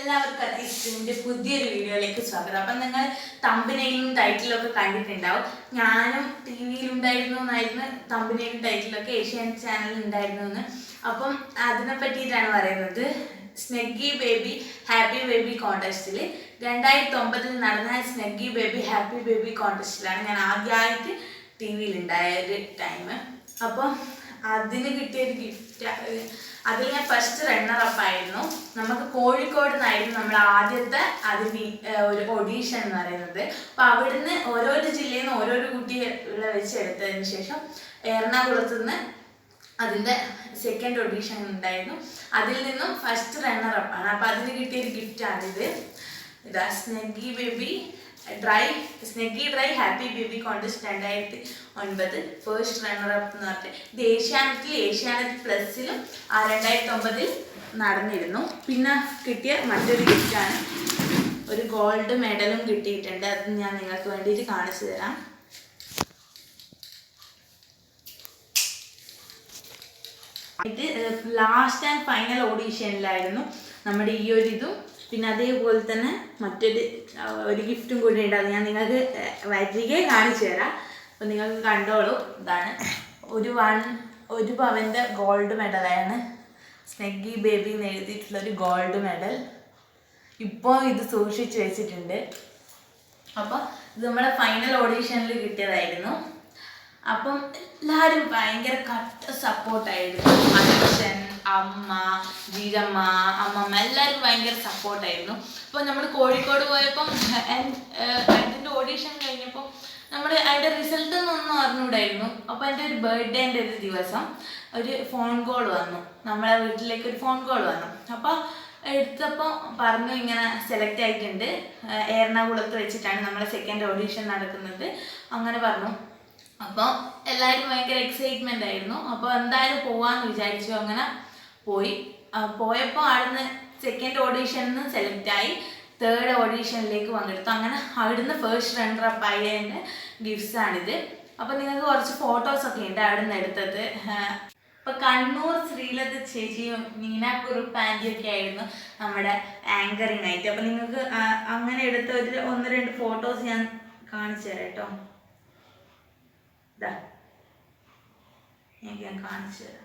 എല്ലാവർക്കും അത്യാവശ്യത്തിൻ്റെ പുതിയൊരു വീഡിയോയിലേക്ക് സ്വാഗതം. അപ്പം നിങ്ങൾ തമ്പനയിലും ടൈറ്റിലൊക്കെ കണ്ടിട്ടുണ്ടാവും. ഞാനും ടി വിയിലുണ്ടായിരുന്നു എന്നായിരുന്നു തമ്പനയിലും ടൈറ്റിലൊക്കെ ഏഷ്യാനെറ്റ് ചാനലിൽ ഉണ്ടായിരുന്നു എന്ന്. അപ്പം അതിനെ പറ്റിയിട്ടാണ് പറയുന്നത്. സ്നെഗ്ഗി ബേബി ഹാപ്പി ബേബി കോൺടെസ്റ്റിൽ 2009 നടന്ന സ്നെഗ്ഗി ബേബി ഹാപ്പി ബേബി കോൺടെസ്റ്റിലാണ് ഞാൻ ആദ്യമായിട്ട് ടി വിയിലുണ്ടായ ഒരു ടൈം. അപ്പം അതിന് കിട്ടിയൊരു ഗിഫ്റ്റ്, അതിൽ ഞാൻ ഫസ്റ്റ് റണ്ണറപ്പ് ആയിരുന്നു. നമുക്ക് കോഴിക്കോട് നിന്നായിരുന്നു നമ്മൾ ആദ്യത്തെ ഒരു ഓഡീഷൻ എന്ന് പറയുന്നത്. അപ്പം അവിടുന്ന് ഓരോരോ ജില്ലയിൽ നിന്ന് ഓരോരോ കുട്ടികളെ വെച്ചെടുത്തതിന് ശേഷം എറണാകുളത്ത് നിന്ന് അതിൻ്റെ സെക്കൻഡ് ഓഡീഷൻ ഉണ്ടായിരുന്നു. അതിൽ നിന്നും ഫസ്റ്റ് റണ്ണറപ്പാണ്. അപ്പം അതിന് കിട്ടിയൊരു ഗിഫ്റ്റാണിത്. ഇതാ Snuggy dry happy baby contest 2009 first runner up എന്ന് പറഞ്ഞിട്ട് ഇത് ഏഷ്യാനെറ്റ് പ്ലസിലും 2009 നടന്നിരുന്നു. പിന്നെ കിട്ടിയ മറ്റൊരു ഗിഫ്റ്റാണ്, ഒരു ഗോൾഡ് മെഡലും കിട്ടിയിട്ടുണ്ട്. അത് ഞാൻ നിങ്ങൾക്ക് വേണ്ടിയിട്ട് കാണിച്ചു തരാം. ഇത് ലാസ്റ്റ് ആൻഡ് ഫൈനൽ ഓഡീഷനിലായിരുന്നു നമ്മുടെ ഈ ഒരു ഇതും. പിന്നെ അതേപോലെ തന്നെ ഒരു ഗിഫ്റ്റും കൂടി ഉണ്ട്. അത് ഞാൻ നിങ്ങൾക്ക് വരികെ കാണിച്ചു തരാം. അപ്പം നിങ്ങൾക്ക് കണ്ടോളൂ. ഇതാണ് ഒരു പവൻ്റെ ഗോൾഡ് മെഡലാണ്. സ്നെഗ്ഗി ബേബി എന്ന് എഴുതിയിട്ടുള്ളൊരു ഗോൾഡ് മെഡൽ. ഇപ്പോൾ ഇത് സൂക്ഷിച്ച് വെച്ചിട്ടുണ്ട്. അപ്പോൾ ഇത് നമ്മുടെ ഫൈനൽ ഓഡീഷനിൽ കിട്ടിയതായിരുന്നു. അപ്പം എല്ലാവരും ഭയങ്കര കട്ട സപ്പോർട്ടായിരുന്നു. അച്ഛൻ, അമ്മ, ജീജമ്മ, അമ്മമ്മ എല്ലാവരും ഭയങ്കര സപ്പോർട്ടായിരുന്നു. അപ്പോൾ നമ്മൾ കോഴിക്കോട് പോയപ്പം അതിൻ്റെ ഓഡീഷൻ കഴിഞ്ഞപ്പോൾ നമ്മൾ അതിൻ്റെ റിസൾട്ടൊന്നും അറിഞ്ഞൂടായിരുന്നു. അപ്പോൾ എൻ്റെ ഒരു ബർത്ത്ഡേൻ്റെ ഒരു ദിവസം ഒരു ഫോൺ കോൾ വന്നു, നമ്മളെ വീട്ടിലേക്ക് ഒരു ഫോൺ കോൾ വന്നു. അപ്പോൾ എടുത്തപ്പോൾ പറഞ്ഞു ഇങ്ങനെ സെലക്ട് ആയിട്ടുണ്ട്, എറണാകുളത്ത് വെച്ചിട്ടാണ് നമ്മുടെ സെക്കൻഡ് ഓഡീഷൻ നടക്കുന്നത് അങ്ങനെ പറഞ്ഞു. അപ്പോൾ എല്ലാവരും ഭയങ്കര എക്സൈറ്റ്മെൻ്റ് ആയിരുന്നു. അപ്പോൾ എന്തായാലും പോകാമെന്ന് വിചാരിച്ചു. അങ്ങനെ പോയപ്പോൾ അവിടുന്ന് സെക്കൻഡ് ഓഡീഷനിൽ നിന്ന് സെലക്റ്റായി തേർഡ് ഓഡീഷനിലേക്ക് പങ്കെടുത്തു. അങ്ങനെ അവിടുന്ന് ഫസ്റ്റ് റണ്ണറപ്പ് ആയതിൻ്റെ ഗിഫ്റ്റ്സാണിത്. അപ്പോൾ നിങ്ങൾക്ക് കുറച്ച് ഫോട്ടോസൊക്കെ ഉണ്ട് അവിടുന്ന് എടുത്തത്. ഇപ്പോൾ കണ്ണൂർ ശ്രീലത ചേച്ചിയും നീന കുറുപ്പ് ആൻറ്റിയൊക്കെ ആയിരുന്നു നമ്മുടെ ആങ്കറിങ് ആയിട്ട്. അപ്പോൾ നിങ്ങൾക്ക് അങ്ങനെ എടുത്ത ഒന്ന് രണ്ട് ഫോട്ടോസ് ഞാൻ കാണിച്ചു തരാം കേട്ടോ. ഞാൻ കാണിച്ചു തരാം.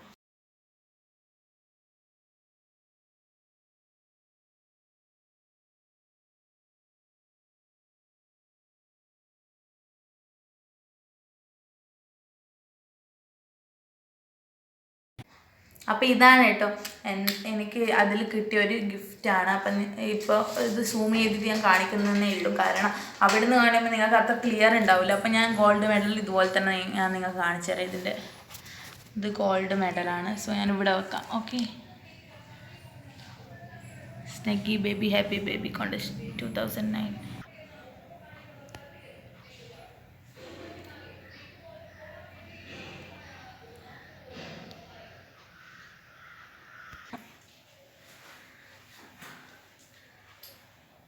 അപ്പോൾ ഇതാണ് കേട്ടോ എനിക്ക് അതിൽ കിട്ടിയ ഒരു ഗിഫ്റ്റാണ്. അപ്പം ഇപ്പോൾ ഇത് സൂം ചെയ്തിട്ട് ഞാൻ കാണിക്കുന്നതേ ഉള്ളൂ, കാരണം അവിടെ നിന്ന് കാണുമ്പോൾ നിങ്ങൾക്ക് അത്ര ക്ലിയർ ഉണ്ടാവില്ല. അപ്പം ഞാൻ ഗോൾഡ് മെഡൽ ഇതുപോലെ തന്നെ ഞാൻ നിങ്ങൾക്ക് കാണിച്ചു തരാം. ഇത് ഗോൾഡ് മെഡലാണ്. സോ ഞാൻ ഇവിടെ വെക്കാം. Okay, Snuggy baby happy baby contest 2009.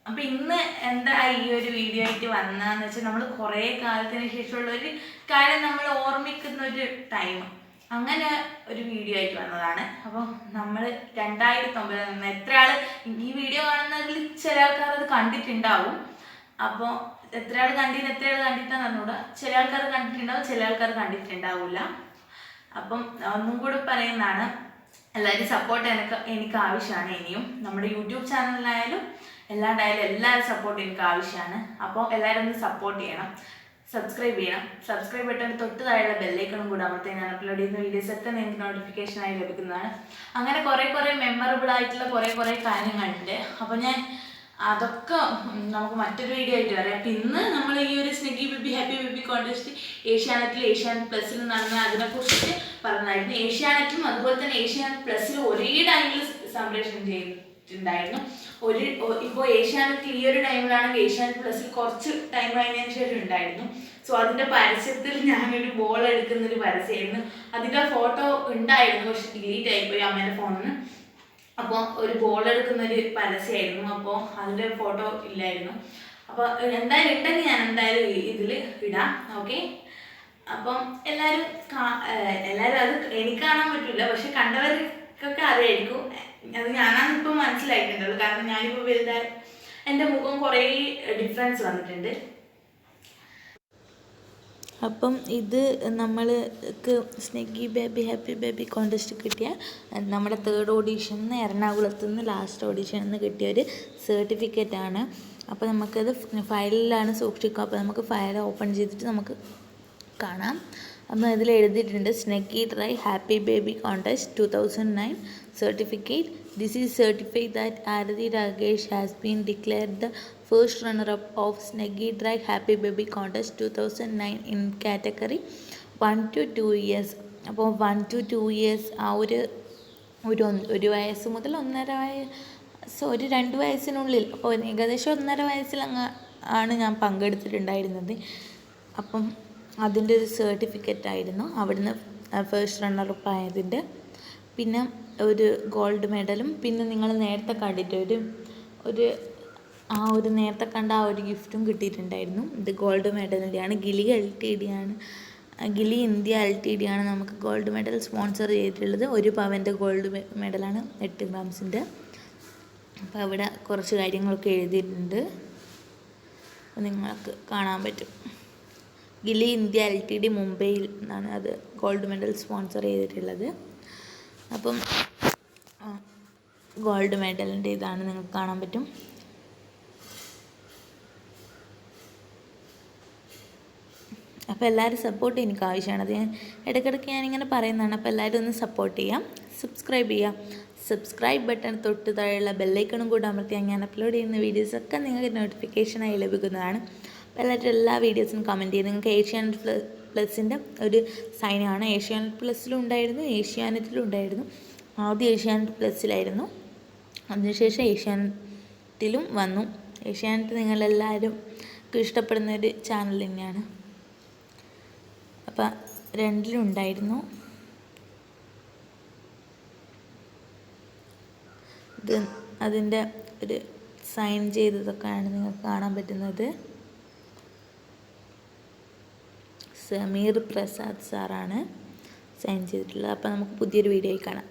അപ്പം ഇന്ന് എന്താ ഈ ഒരു വീഡിയോ ആയിട്ട് വന്നതെന്ന് വെച്ചാൽ നമ്മൾ കുറേ കാലത്തിന് ശേഷമുള്ളൊരു കാര്യം നമ്മൾ ഓർമ്മിക്കുന്ന ഒരു ടൈം, അങ്ങനെ ഒരു വീഡിയോ ആയിട്ട് വന്നതാണ്. അപ്പോൾ നമ്മൾ 2009 എത്ര ആൾ ഈ വീഡിയോ കാണുന്നതിൽ ചില ആൾക്കാർ അത് കണ്ടിട്ടുണ്ടാവും. അപ്പോൾ എത്ര ആൾ കണ്ടിട്ടാന്ന് പറഞ്ഞുകൂടാ. ചില ആൾക്കാർ കണ്ടിട്ടുണ്ടാവും, ചില ആൾക്കാർ കണ്ടിട്ടുണ്ടാവില്ല. അപ്പം ഒന്നും കൂടെ പറയുന്നതാണ്, എല്ലാവരും സപ്പോർട്ട് എനിക്ക് ആവശ്യമാണ്. ഇനിയും നമ്മുടെ യൂട്യൂബ് ചാനലിലായാലും എല്ലാവരും സപ്പോർട്ട് എനിക്ക് ആവശ്യമാണ്. അപ്പോൾ എല്ലാവരും ഒന്ന് സപ്പോർട്ട് ചെയ്യണം, സബ്സ്ക്രൈബ് ചെയ്യണം. സബ്സ്ക്രൈബ് ബട്ടൺ തൊട്ട് താഴെ ബെല്ലൈക്കണും കൂടെ അമർത്തി ഞാൻ അപ്ലോഡ് ചെയ്യുന്ന വീഡിയോസൊക്കെ നിങ്ങൾക്ക് നോട്ടിഫിക്കേഷനായി ലഭിക്കുന്നതാണ്. അങ്ങനെ കുറേ മെമ്മറബിൾ ആയിട്ടുള്ള കുറേ കാര്യങ്ങളുണ്ട്. അപ്പോൾ ഞാൻ അതൊക്കെ നമുക്ക് മറ്റൊരു വീഡിയോ ആയിട്ട് വരാം. അപ്പം ഇന്ന് നമ്മൾ ഈ ഒരു Snuggy baby happy baby contest Asianet പ്ലസിൽ നടന്ന അതിനെക്കുറിച്ച് പറഞ്ഞായിരുന്നു. ഏഷ്യാനെറ്റും അതുപോലെ തന്നെ ഏഷ്യാനെറ്റ് പ്ലസിൽ ഒരേ ടൈമിൽ സംപ്രേഷണം ചെയ്തിട്ടുണ്ടായിരുന്നു. ഇപ്പോൾ ഏഷ്യാനെറ്റ് ഈ ഒരു ടൈമിലാണെങ്കിൽ ഏഷ്യാനെറ്റ് പ്ലസിൽ കുറച്ച് ടൈം കഴിഞ്ഞതിന് ശേഷം ഉണ്ടായിരുന്നു. സോ അതിൻ്റെ പരസ്യത്തിൽ ഞാനൊരു ബോൾ എടുക്കുന്നൊരു പരസ്യമായിരുന്നു. അതിൻ്റെ ഫോട്ടോ ഉണ്ടായിരുന്നു, പക്ഷെ ഡിലീറ്റ് ആയിപ്പോയി അമ്മേൻ്റെ ഫോണിൽ നിന്ന്. അപ്പോൾ ഒരു ബോൾ എടുക്കുന്നൊരു പരസ്യമായിരുന്നു. അപ്പോൾ അതിൻ്റെ ഫോട്ടോ ഇല്ലായിരുന്നു. അപ്പോൾ എന്തായാലും ഉണ്ടെങ്കിൽ ഞാൻ എന്തായാലും ഇതിൽ ഇടാം. ഓക്കെ, അപ്പം എല്ലാവരും അത് എനിക്ക് കാണാൻ പറ്റില്ല, പക്ഷെ കണ്ടവർക്കൊക്കെ അറിയായിരിക്കും. അത് ഞാനാണിപ്പോൾ മനസ്സിലാക്കി മനസ്സിലായിട്ടുണ്ടാവും. കാരണം ഞാനിപ്പോൾ വലുതായി എൻ്റെ മുഖം കുറേ ഡിഫറൻസ് വന്നിട്ടുണ്ട്. അപ്പം ഇത് നമ്മൾക്ക് സ്നെഗ്ഗി ബേബി ഹാപ്പി ബേബി കോൺടെസ്റ്റ് കിട്ടിയ നമ്മുടെ തേർഡ് ഓഡീഷനിൽ നിന്ന് എറണാകുളത്ത് നിന്ന് ലാസ്റ്റ് ഓഡീഷനിൽ നിന്ന് കിട്ടിയ ഒരു സർട്ടിഫിക്കറ്റാണ്. അപ്പോൾ നമുക്കത് ഫയലിലാണ് സൂക്ഷിക്കുക. അപ്പോൾ നമുക്ക് ഫയൽ ഓപ്പൺ ചെയ്തിട്ട് നമുക്ക് കാണാം. അപ്പോൾ ഇതിൽ എഴുതിയിട്ടുണ്ട് Snuggy dry happy baby contest 2009 certificate. This is certified that Aarathi Rakesh has been declared the first runner up of Snuggy dry happy baby contest 2009 in category 1 to 2 years. അപ്പോൾ 1 to 2 years ആ ഒരു വയസ്സ് മുതൽ 1.5 വയസ്സ്, ഒരു 2 വയസ്സിനുള്ളിൽ, അപ്പോൾ ഏകദേശം 1.5 വയസ്സിൽ ആണ് ഞാൻ പങ്കെടുത്തിട്ടുണ്ടായിരുന്നത്. അപ്പം അതിൻ്റെ ഒരു സർട്ടിഫിക്കറ്റ് ആയിരുന്നു അവിടുന്ന് ഫസ്റ്റ് റണ്ണറപ്പ് ആയതിൻ്റെ. പിന്നെ ഒരു ഗോൾഡ് മെഡലും, പിന്നെ നിങ്ങൾ നേരത്തെ കണ്ടിട്ട് ഒരു നേരത്തെ കണ്ട ആ ഒരു ഗിഫ്റ്റും കിട്ടിയിട്ടുണ്ടായിരുന്നു. ഇത് ഗോൾഡ് മെഡലിൻ്റെയാണ്. ഗിലി ഇന്ത്യ LTD ആണ് നമുക്ക് ഗോൾഡ് മെഡൽ സ്പോൺസർ ചെയ്തിട്ടുള്ളത്. 1 പവൻ്റെ ഗോൾഡ് മെഡലാണ് 8 ഗ്രാംസിൻ്റെ. അപ്പോൾ അവിടെ കുറച്ച് കാര്യങ്ങളൊക്കെ എഴുതിയിട്ടുണ്ട്, നിങ്ങൾക്ക് കാണാൻ പറ്റും. ഗിലി ഇന്ത്യ LTD മുംബൈയിൽ നിന്നാണ് അത് ഗോൾഡ് മെഡൽ സ്പോൺസർ ചെയ്തിട്ടുള്ളത്. അപ്പം ഗോൾഡ് മെഡലിൻ്റെ ഇതാണ് നിങ്ങൾക്ക് കാണാൻ പറ്റും. അപ്പോൾ എല്ലാവരും സപ്പോർട്ട് എനിക്ക് ആവശ്യമാണ്. അത് ഇടയ്ക്കിടയ്ക്ക് ഞാനിങ്ങനെ പറയുന്നതാണ്. അപ്പോൾ എല്ലാവരും ഒന്ന് സപ്പോർട്ട് ചെയ്യാം, സബ്സ്ക്രൈബ് ചെയ്യാം. സബ്സ്ക്രൈബ് ബട്ടൺ തൊട്ട് താഴെയുള്ള ബെല്ലൈക്കണും കൂടെ അമർത്തിയാൽ ഞാൻ അപ്ലോഡ് ചെയ്യുന്ന വീഡിയോസൊക്കെ നിങ്ങൾക്ക് നോട്ടിഫിക്കേഷനായി ലഭിക്കുന്നതാണ്. അപ്പോൾ എല്ലാവരും എല്ലാ വീഡിയോസും കമൻറ്റ് ചെയ്ത് നിങ്ങൾക്ക് ഏഷ്യാനെറ്റ് പ്ലസിൻ്റെ ഒരു സൈനാണ്. ഏഷ്യാനെറ്റ് പ്ലസിലും ഉണ്ടായിരുന്നു, ഏഷ്യാനെറ്റിലും ഉണ്ടായിരുന്നു. ആദ്യം ഏഷ്യാനെറ്റ് പ്ലസിലായിരുന്നു, അതിനുശേഷം ഏഷ്യാനെറ്റിലും വന്നു. ഏഷ്യാനെറ്റ് നിങ്ങളെല്ലാവരും ഇഷ്ടപ്പെടുന്നൊരു ചാനൽ തന്നെയാണ്. അപ്പം 2ലും ഉണ്ടായിരുന്നു. ഇത് അതിൻ്റെ ഒരു സൈൻ ചെയ്തതൊക്കെയാണ് നിങ്ങൾക്ക് കാണാൻ പറ്റുന്നത്. സമീർ പ്രസാദ് സാറാണ് സൈൻ ചെയ്തിട്ടുള്ളത്. അപ്പോൾ നമുക്ക് പുതിയൊരു വീഡിയോയിൽ കാണാം.